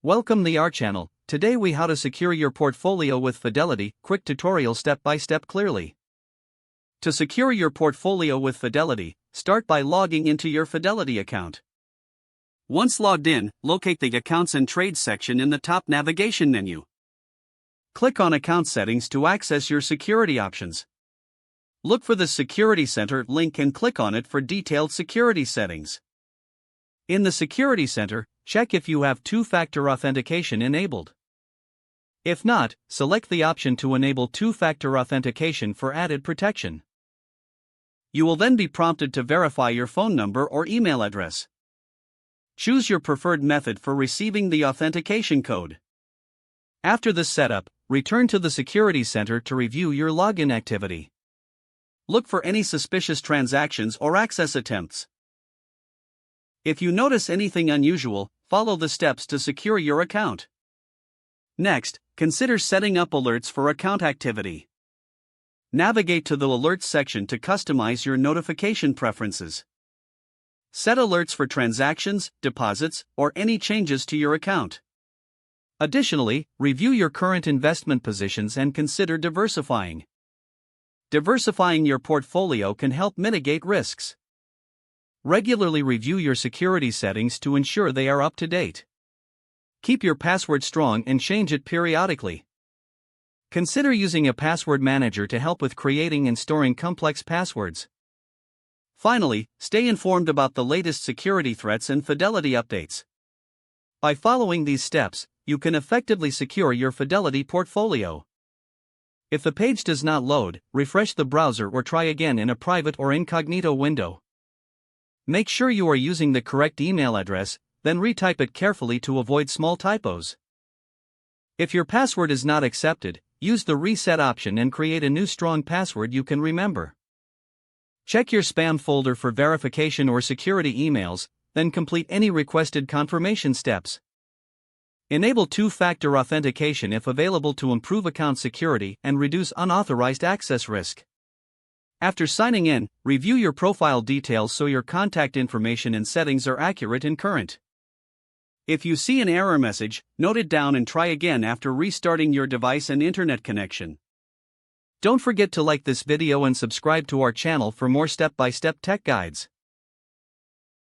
Welcome to our channel. Today we how to secure your portfolio with Fidelity, quick tutorial step by step clearly. To secure your portfolio with Fidelity, start by logging into your Fidelity account. Once logged in, locate the Accounts and Trades section in the top navigation menu. Click on Account Settings to access your security options. Look for the Security Center link and click on it for detailed security settings. In the Security Center, check if you have two-factor authentication enabled. If not, select the option to enable two-factor authentication for added protection. You will then be prompted to verify your phone number or email address. Choose your preferred method for receiving the authentication code. After this setup, return to the Security Center to review your login activity. Look for any suspicious transactions or access attempts. If you notice anything unusual, follow the steps to secure your account. Next, consider setting up alerts for account activity. Navigate to the Alerts section to customize your notification preferences. Set alerts for transactions, deposits, or any changes to your account. Additionally, review your current investment positions and consider diversifying. Diversifying your portfolio can help mitigate risks. Regularly review your security settings to ensure they are up to date. Keep your password strong and change it periodically. Consider using a password manager to help with creating and storing complex passwords. Finally, stay informed about the latest security threats and Fidelity updates. By following these steps, you can effectively secure your Fidelity portfolio. If the page does not load, refresh the browser or try again in a private or incognito window. Make sure you are using the correct email address, then retype it carefully to avoid small typos. If your password is not accepted, use the reset option and create a new strong password you can remember. Check your spam folder for verification or security emails, then complete any requested confirmation steps. Enable two-factor authentication if available to improve account security and reduce unauthorized access risk. After signing in, review your profile details so your contact information and settings are accurate and current. If you see an error message, note it down and try again after restarting your device and internet connection. Don't forget to like this video and subscribe to our channel for more step-by-step tech guides.